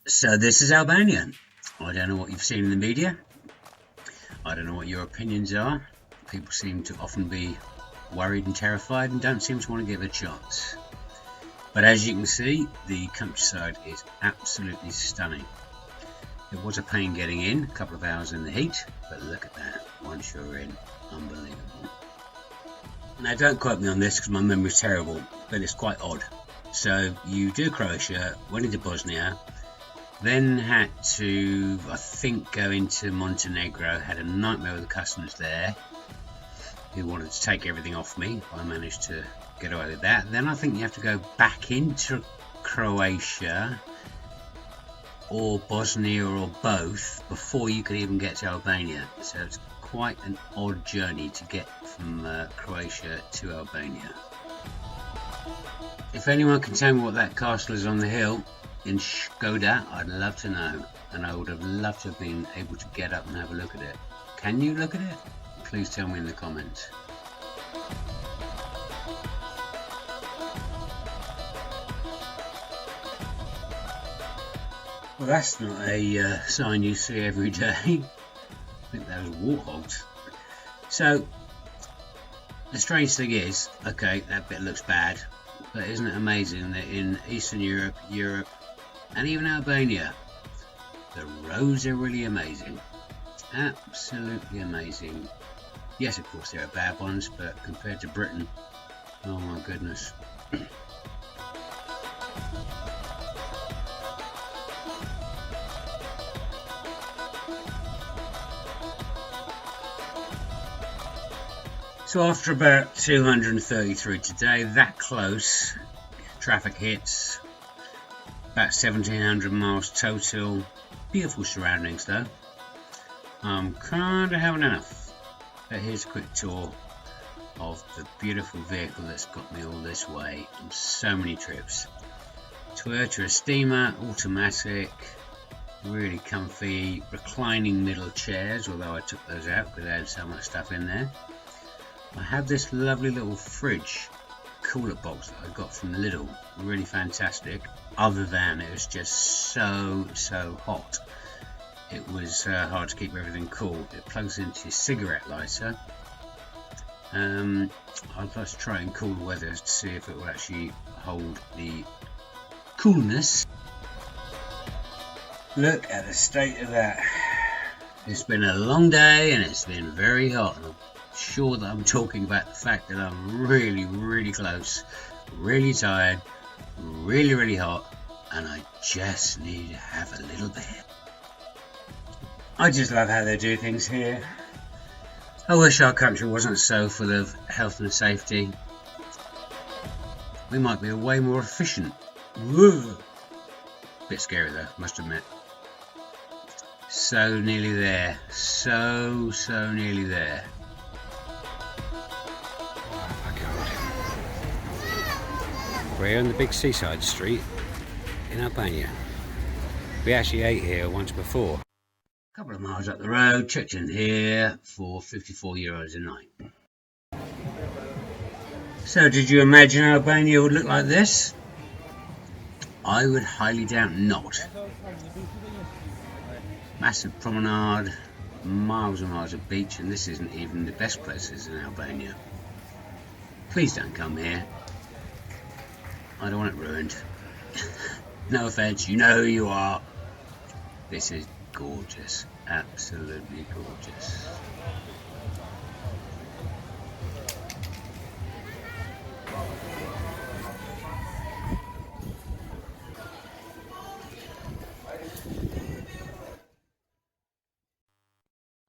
So this is Albania. I don't know what you've seen in the media. I don't know what your opinions are. People seem to often be worried and terrified and don't seem to want to give it a chance. But as you can see, the countryside is absolutely stunning. It was a pain getting in, a couple of hours in the heat, but look at that, once you're in, unbelievable. Now don't quote me on this because my memory's terrible, but it's quite odd. So you do Croatia, went into Bosnia, then had to, I think, go into Montenegro, had a nightmare with the customs there, who wanted to take everything off me. I managed to get away with that. Then I think you have to go back into Croatia, or Bosnia, or both, before you can even get to Albania. So it's quite an odd journey to get from Croatia to Albania. If anyone can tell me what that castle is on the hill in Skoda, I'd love to know, and I would have loved to have been able to get up and have a look at it. Can you look at it? Please tell me in the comments. Well, that's not a sign you see every day. I think those are warthogs. So the strange thing is, okay, that bit looks bad, but isn't it amazing that in Eastern Europe, and even Albania, the roads are really amazing. Absolutely amazing. Yes, of course there are bad ones, but compared to Britain, oh my goodness. So after about 233 today, that close, traffic hits, about 1700 miles total, beautiful surroundings though. I'm kinda having enough, but here's a quick tour of the beautiful vehicle that's got me all this way on so many trips. Toyota Estima, automatic, really comfy, reclining middle chairs, although I took those out because they had so much stuff in there. I have this lovely little fridge cooler box that I got from Lidl, really fantastic, other than it was just so hot. It was hard to keep everything cool. It plugs into your cigarette lighter. I'd like to try and cool the weather to see if it will actually hold the coolness. Look at the state of that. It's been a long day and it's been very hot. Sure that I'm talking about the fact that I'm really close, really tired, really hot, and I just need to have a little bit. I just love how they do things here. I wish our country wasn't so full of health and safety. We might be way more efficient. Whoa. Bit scary though, must admit. So nearly there, so nearly there. We're on the big seaside street in Albania. We actually ate here once before. A couple of miles up the road, checked in here for €54 a night. So did you imagine Albania would look like this? I would highly doubt not. Massive promenade, miles and miles of beach, and this isn't even the best places in Albania. Please don't come here. I don't want it ruined. No offense, you know who you are. This is gorgeous, absolutely gorgeous.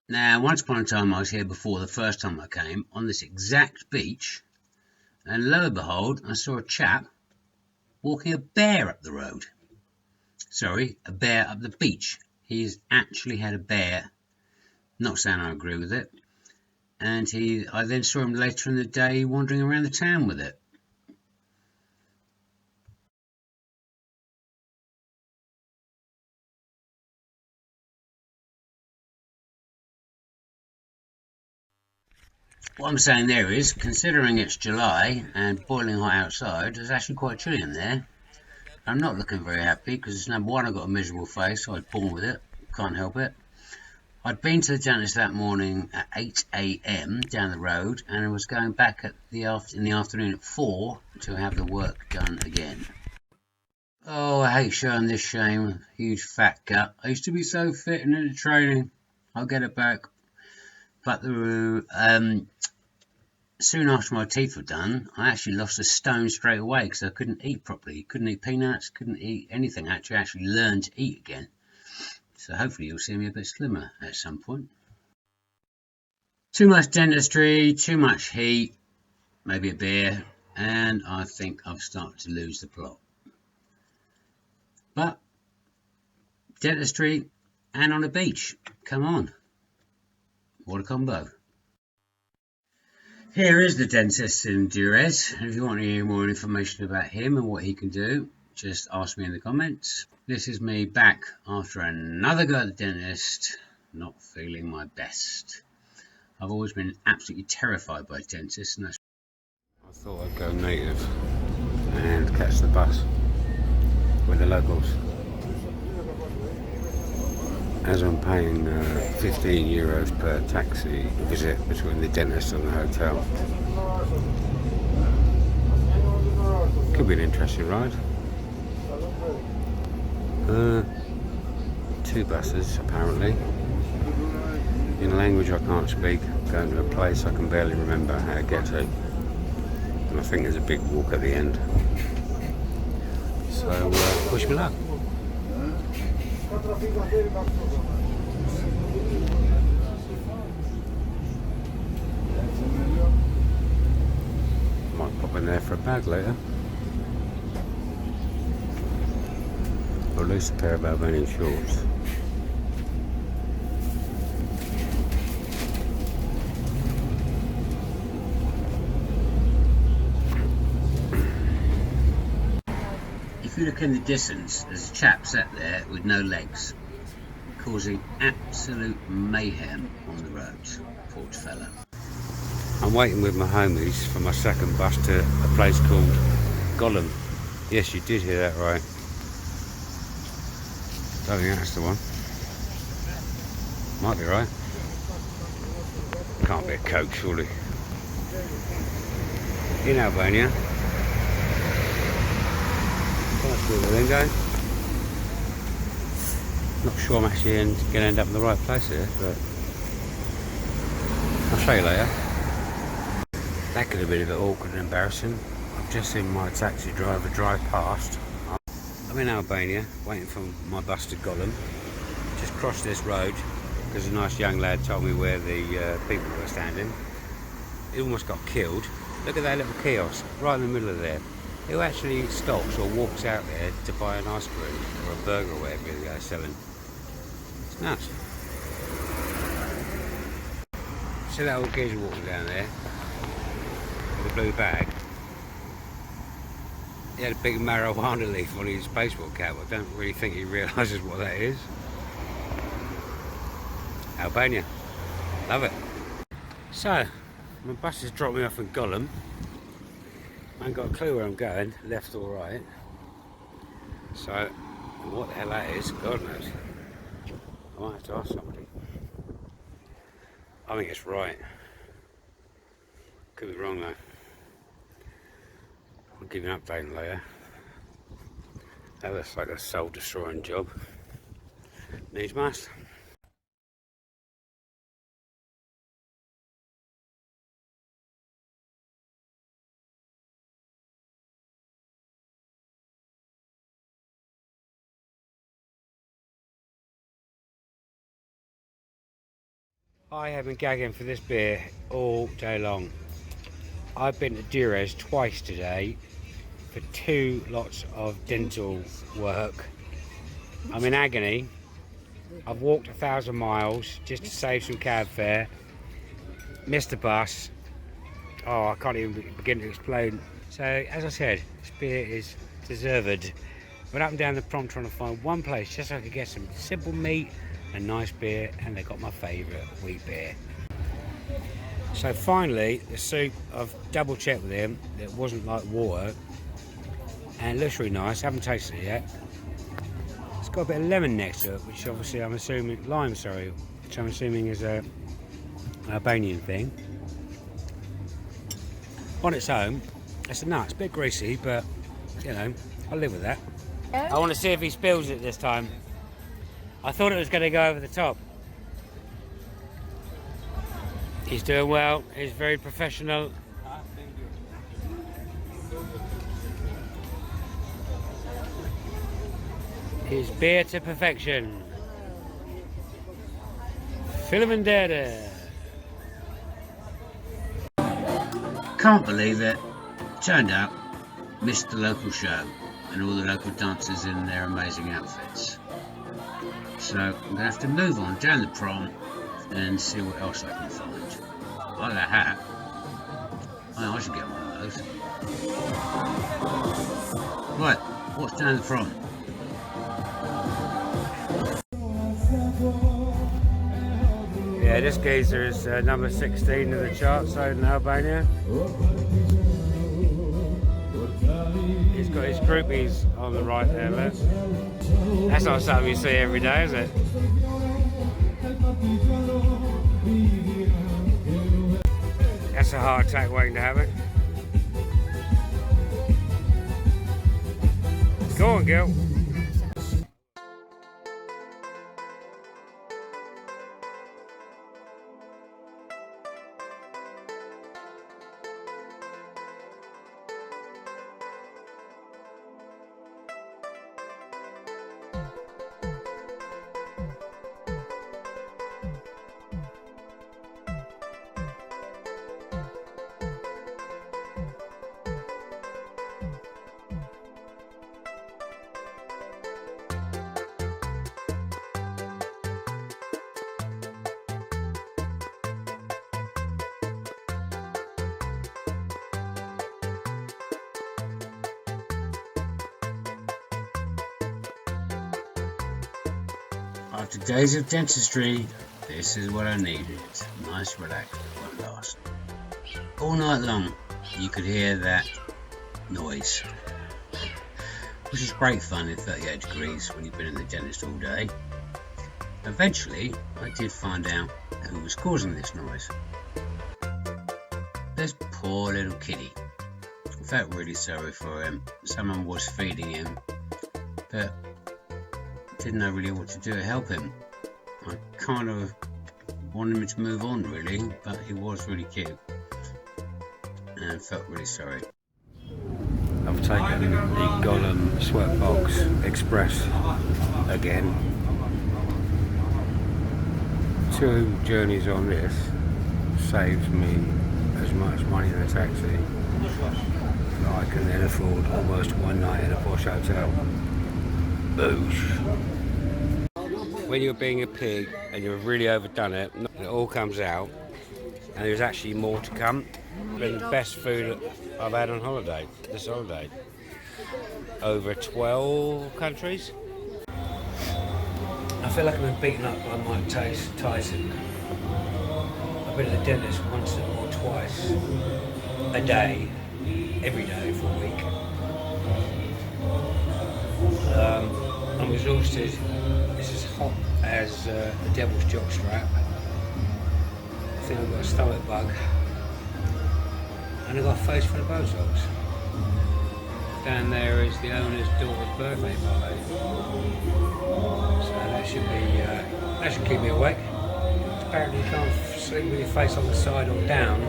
Now, once upon a time I was here before the first time I came, on this exact beach, and lo and behold, I saw a chap walking a bear up the road. Sorry, a bear up the beach. He's actually had a bear. Not saying I agree with it. And I then saw him later in the day wandering around the town with it. What I'm saying there is, considering it's July and boiling hot outside, it's actually quite chilly in there. I'm not looking very happy because number one, I've got a miserable face. I was born with it. Can't help it. I'd been to the dentist that morning at 8 a.m. down the road, and I was going back in the afternoon at 4 to have the work done again. Oh, I hate showing this shame. Huge fat gut. I used to be so fit and into training. I'll get it back. But soon after my teeth were done, I actually lost a stone straight away because I couldn't eat properly. Couldn't eat peanuts, couldn't eat anything. I actually learned to eat again. So hopefully you'll see me a bit slimmer at some point. Too much dentistry, too much heat, maybe a beer, and I think I've started to lose the plot. But dentistry and on a beach, come on. What a combo. Here is the dentist in Durres. If you want any more information about him and what he can do, just ask me in the comments. This is me back after another go at the dentist, not feeling my best. I've always been absolutely terrified by dentists, and that's... I thought I'd go native and catch the bus with the locals. As I'm paying 15 euros per taxi visit between the dentist and the hotel. Could be an interesting ride. 2 buses apparently, in a language I can't speak, going to a place I can barely remember how to get to, and I think there's a big walk at the end, so wish me luck. Might pop in there for a bag later. Or at least a pair of Albanian shorts. If you look in the distance, there's a chap sat there with no legs, causing absolute mayhem on the roads. Poor fella. I'm waiting with my homies for my second bus to a place called Gollum. Yes, you did hear that right. Don't think that's the one. Might be right. Can't be a Coke, surely. In Albania. That's where we're going. Not sure I'm actually going to end up in the right place here, but I'll show you later. That could have been a bit awkward and embarrassing. I've just seen my taxi driver drive past. I'm in Albania, waiting for my bus to Gollum. Just crossed this road because a nice young lad told me where the people were standing. He almost got killed. Look at that little kiosk right in the middle of there. Who actually stops or walks out there to buy an ice cream or a burger or whatever they're selling? It's nuts. See that old geezer walking down there with a blue bag? He had a big marijuana leaf on his baseball cap. I don't really think he realises what that is. Albania. Love it. So, my bus has dropped me off in Gollum. I ain't got a clue where I'm going, left or right. So, what the hell that is, God knows. I might have to ask somebody. I think it's right. Could be wrong though. I'll give you an update later. That looks like a soul-destroying job. Needs must. I have been gagging for this beer all day long. I've been to Durres twice today for 2 lots of dental work. I'm in agony. I've walked 1,000 miles just to save some cab fare. Missed the bus. Oh, I can't even begin to explain. So, as I said, this beer is deserved. Went up and down the prompt trying to find one place just so I could get some simple meat and nice beer, and they got my favourite wheat beer. So finally, the soup, I've double checked with him, it wasn't like water, and it looks really nice. I haven't tasted it yet. It's got a bit of lemon next to it, which obviously I'm assuming, lime, sorry, which I'm assuming is a Albanian thing. On its own, it's a nut. It's a bit greasy, but you know, I'll live with that. I want to see if he spills it this time. I thought it was going to go over the top. He's doing well. He's very professional. His beer to perfection. Filamandera. Can't believe it. Turned out, missed the local show and all the local dancers in their amazing outfits. So I'm going to have to move on down the prom and see what else I can find. I like that hat. I should get one of those. Right, what's down the prom? Yeah, this geezer is number 16 in the charts out in Albania. He's got his groupies on the right there, look. That's not something you see every day, is it? That's a heart attack waiting to happen. Go on, girl. After days of dentistry, this is what I needed. Nice, relaxed one last. All night long, you could hear that noise, which is great fun in 38 degrees when you've been in the dentist all day. Eventually, I did find out who was causing this noise. This poor little kitty. I felt really sorry for him. Someone was feeding him, but didn't know really what to do to help him. I kind of wanted him to move on really, but he was really cute and felt really sorry. I've taken the Gollum Sweatbox Express again. 2 journeys on this saves me as much money in a taxi that I can then afford almost one night in a posh hotel. Boosh. When you're being a pig and you've really overdone it, it all comes out, and there's actually more to come. Been the best food I've had on holiday, this holiday. Over 12 countries. I feel like I've been beaten up by Mike Tyson. I've been at the dentist once or twice a day, every day for a week. I'm exhausted. It's as hot as the devil's jockstrap. I think I've got a stomach bug. And I've got a face full of Botox. Down there is the owner's daughter's birthday party. So that should keep me awake. Apparently you can't sleep with your face on the side or down,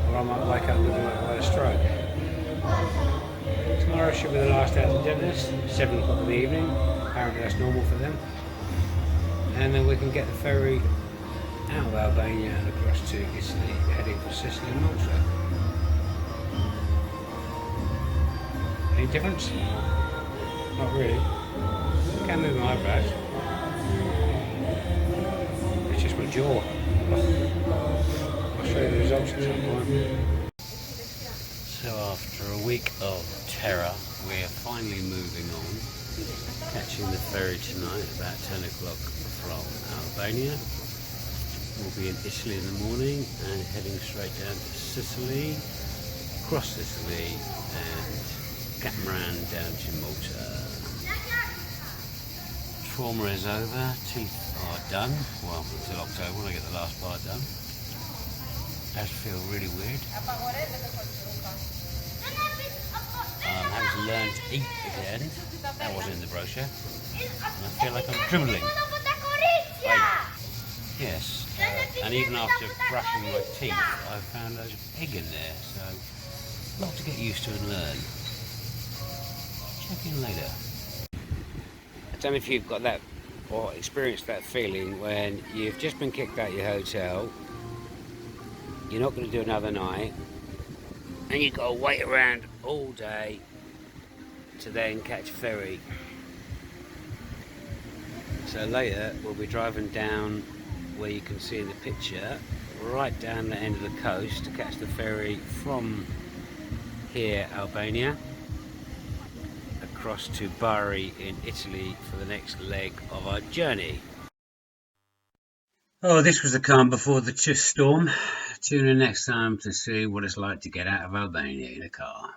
or I might wake up looking like I've had a stroke. Tomorrow should be the last day at the dentist, 7 o'clock in the evening. Apparently that's normal for them. And then we can get the ferry out of Albania and across to Italy, heading for Sicily and Malta. Any difference? Not really. I can move my eyebrows. It's just my jaw. I'll show you the results at some point. So after a week of terror, we're finally moving on. Catching the ferry tonight about 10 o'clock from Albania. We'll be in Italy in the morning and heading straight down to Sicily, cross Sicily and catamaran down to Malta. Trauma is over, teeth are done, well until October when I get the last part done. Does feel really weird. I'm having to learn to eat again, that wasn't in the brochure, and I feel like I'm dribbling. Yes, and even after brushing my teeth I found loads of egg in there, so a lot to get used to and learn. Check in later. I don't know if you've got that or experienced that feeling when you've just been kicked out of your hotel, you're not going to do another night, and you've got to wait around all day to then catch a ferry. So later we'll be driving down where you can see in the picture, right down the end of the coast to catch the ferry from here, Albania, across to Bari in Italy for the next leg of our journey. Oh, this was the calm before the storm. Tune in next time to see what it's like to get out of Albania in a car.